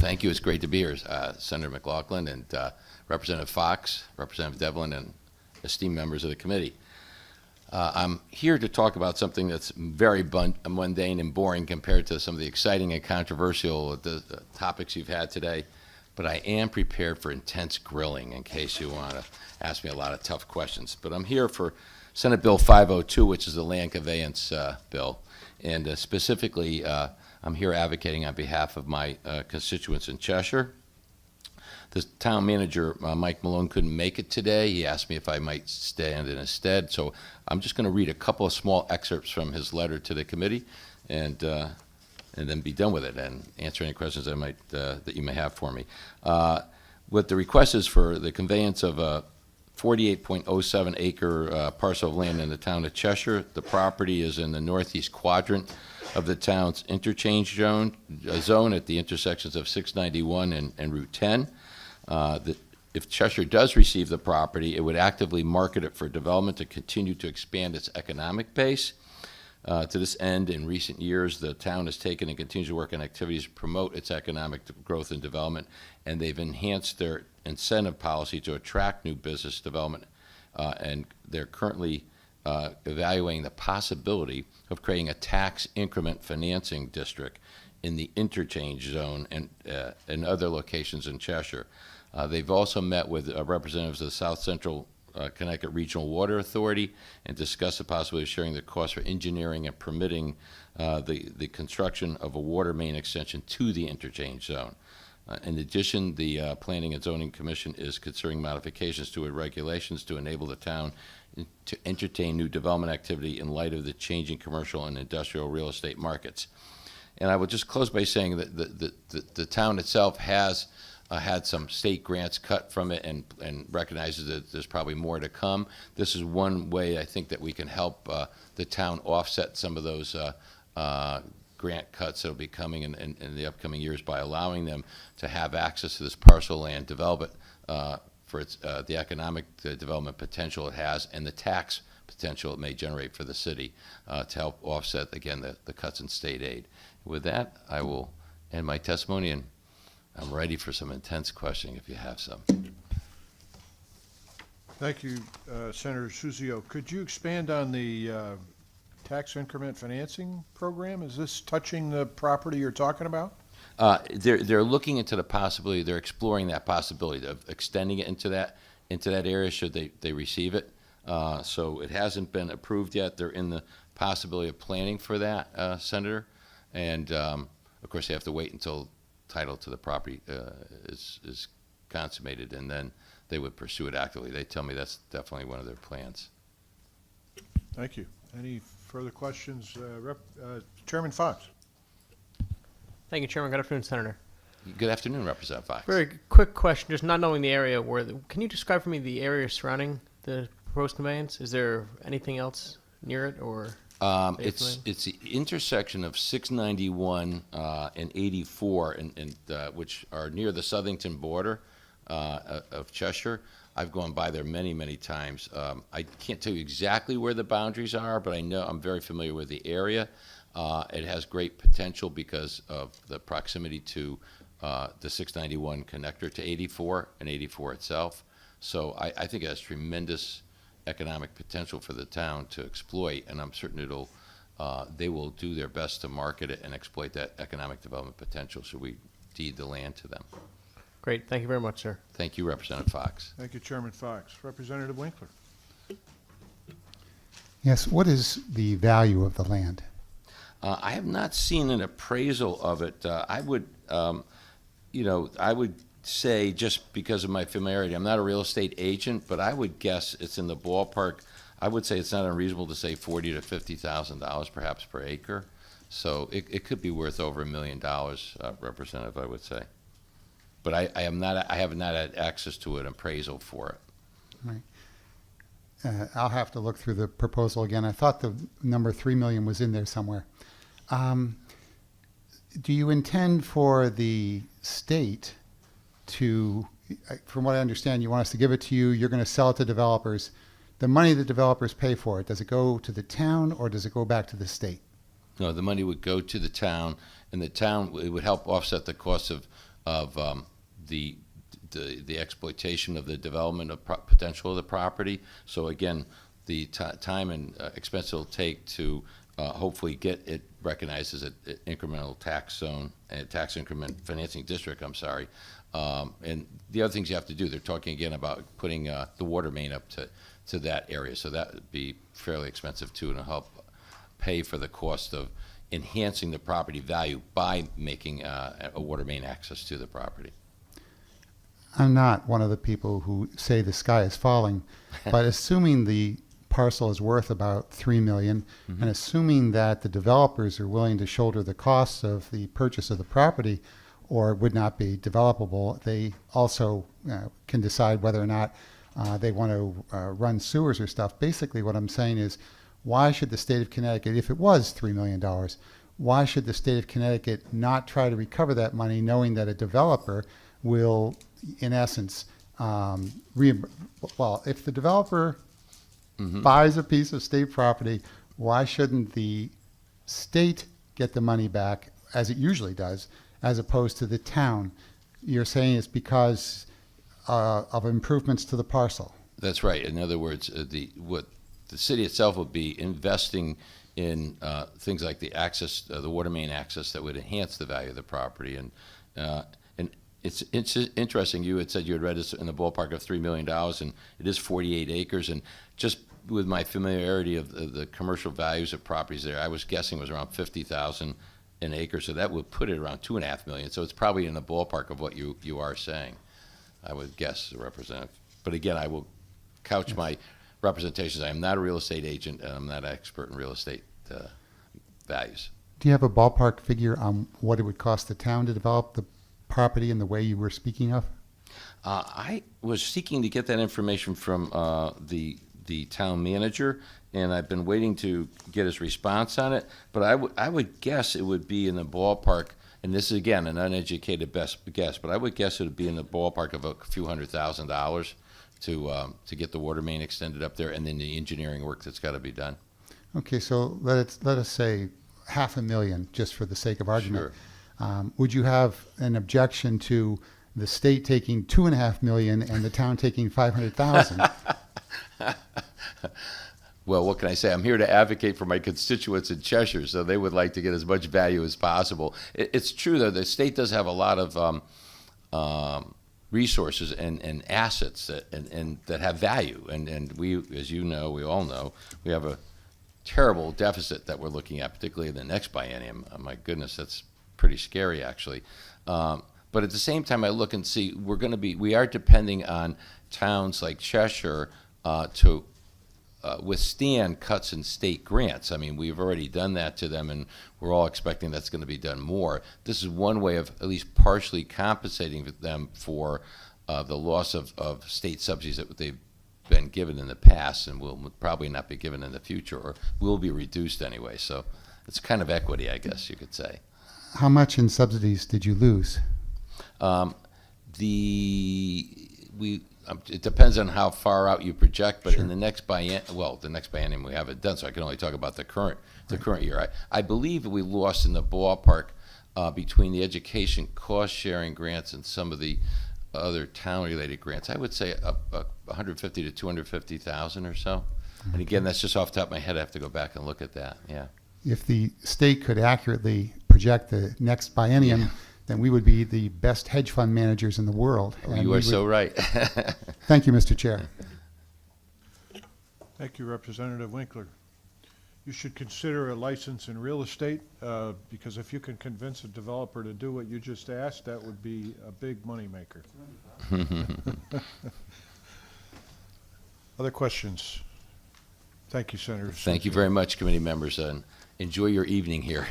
Thank you. It's great to be here, Senator McLaughlin and Representative Fox, Representative Devlin, and esteemed members of the committee. I'm here to talk about something that's very mundane and boring compared to some of the exciting and controversial topics you've had today, but I am prepared for intense grilling in case you want to ask me a lot of tough questions. But I'm here for Senate Bill 502, which is the land conveyance bill, and specifically I'm here advocating on behalf of my constituents in Cheshire. The town manager, Mike Malone, couldn't make it today. He asked me if I might stand in his stead. So I'm just going to read a couple of small excerpts from his letter to the committee and then be done with it and answer any questions that you may have for me. What the request is for the conveyance of a 48.07 acre parcel of land in the town of Cheshire. The property is in the northeast quadrant of the town's interchange zone at the intersections of 691 and Route 10. If Cheshire does receive the property, it would actively market it for development to continue to expand its economic base. To this end, in recent years, the town has taken and continues to work on activities to promote its economic growth and development, and they've enhanced their incentive policy to attract new business development, and they're currently evaluating the possibility of creating a tax increment financing district in the interchange zone and other locations in Cheshire. They've also met with representatives of the South Central Connecticut Regional Water Authority and discussed the possibility of sharing the cost for engineering and permitting the construction of a water main extension to the interchange zone. In addition, the Planning and Zoning Commission is considering modifications to its regulations to enable the town to entertain new development activity in light of the changing commercial and industrial real estate markets. And I will just close by saying that the town itself has had some state grants cut from it and recognizes that there's probably more to come. This is one way I think that we can help the town offset some of those grant cuts that will be coming in the upcoming years by allowing them to have access to this parcel land, develop it for its, the economic development potential it has and the tax potential it may generate for the city to help offset, again, the cuts in state aid. With that, I will end my testimony, and I'm ready for some intense questioning if you have some. Thank you, Senator Suzio. Could you expand on the tax increment financing program? Is this touching the property you're talking about? They're looking into the possibility. They're exploring that possibility of extending it into that area should they receive it. So it hasn't been approved yet. They're in the possibility of planning for that, Senator, and of course they have to wait until title to the property is consummated, and then they would pursue it actively. They tell me that's definitely one of their plans. Thank you. Any further questions? Chairman Fox. Thank you, Chairman. Good afternoon, Senator. Good afternoon, Representative Fox. Very quick question, just not knowing the area can you describe for me the area surrounding the proposed conveyance? Is there anything else near it, or? It's the intersection of 691 and 84, and which are near the Southington border of Cheshire. I've gone by there many, many times. I can't tell you exactly where the boundaries are, but I know I'm very familiar with the area. It has great potential because of the proximity to the 691 connector to 84 and 84 itself. So I think it has tremendous economic potential for the town to exploit, and I'm certain they will do their best to market it and exploit that economic development potential should we deed the land to them. Great. Thank you very much, sir. Thank you, Representative Fox. Thank you, Chairman Fox. Representative Winkler. Yes, what is the value of the land? I have not seen an appraisal of it. I would say, just because of my familiarity, I'm not a real estate agent, but I would guess it's in the ballpark. I would say it's not unreasonable to say $40,000 to $50,000 perhaps per acre. So it could be worth over $1 million, Representative, I would say. But I have not had access to an appraisal for it. Right. I'll have to look through the proposal again. I thought the number $3 million was in there somewhere. Do you intend for the state to, from what I understand, you want us to give it to you, you're going to sell it to developers. The money the developers pay for it, does it go to the town or does it go back to the state? No, the money would go to the town, and the town, it would help offset the cost of of the exploitation of the development of potential of the property. So again, the time and expense it'll take to hopefully get it recognized as an incremental tax zone, a tax increment financing district, I'm sorry. And the other things you have to do, they're talking again about putting the water main up to that area. So that would be fairly expensive too, and it'll help pay for the cost of enhancing the property value by making a water main access to the property. I'm not one of the people who say the sky is falling, but assuming the parcel is worth about $3 million, and assuming that the developers are willing to shoulder the costs of the purchase of the property, or would not be developable, they also can decide whether or not they want to run sewers or stuff. Basically, what I'm saying is, why should the state of Connecticut, if it was $3 million, why should the state of Connecticut not try to recover that money, knowing that a developer will, in essence, if the developer buys a piece of state property, why shouldn't the state get the money back, as it usually does, as opposed to the town? You're saying it's because of improvements to the parcel. That's right. In other words, what the city itself would be investing in things like the access, the water main access that would enhance the value of the property. And it's interesting. You had said you had read this in the ballpark of $3 million, and it is 48 acres. And just with my familiarity of the commercial values of properties there, I was guessing it was around 50,000 an acre. So that would put it around $2.5 million. So it's probably in the ballpark of what you are saying, I would guess, Representative. But again, I will couch my representations. I am not a real estate agent, and I'm not an expert in real estate values. Do you have a ballpark figure on what it would cost the town to develop the property in the way you were speaking of? I was seeking to get that information from the town manager, and I've been waiting to get his response on it. But I would guess it would be in the ballpark, and this is again an uneducated best guess, but I would guess it would be in the ballpark of a few $100,000 to get the water main extended up there, and then the engineering work that's got to be done. Okay, so let us say $500,000, just for the sake of argument. Sure. Would you have an objection to the state taking $2.5 million and the town taking $500,000? Well, what can I say? I'm here to advocate for my constituents in Cheshire, so they would like to get as much value as possible. It's true, though, the state does have a lot of resources and assets that have value. And we, as you know, we all know, we have a terrible deficit that we're looking at, particularly in the next biennium. My goodness, that's pretty scary, actually. But at the same time, I look and see we are depending on towns like Cheshire to withstand cuts in state grants. I mean, we've already done that to them, and we're all expecting that's going to be done more. This is one way of at least partially compensating them for the loss of state subsidies that they've been given in the past and will probably not be given in the future, or will be reduced anyway. So it's kind of equity, I guess you could say. How much in subsidies did you lose? It depends on how far out you project, but in the next biennium we haven't done, so I can only talk about the current year. I believe we lost in the ballpark between the education cost sharing grants and some of the other town related grants. I would say 150 to 250,000 or so. And again, that's just off the top of my head. I have to go back and look at that. Yeah. If the state could accurately project the next biennium, then we would be the best hedge fund managers in the world. You are so right. Thank you, Mr. Chair. Thank you, Representative Winkler. You should consider a license in real estate, because if you can convince a developer to do what you just asked, that would be a big moneymaker. Other questions? Thank you, Senator. Thank you very much, committee members, and enjoy your evening here.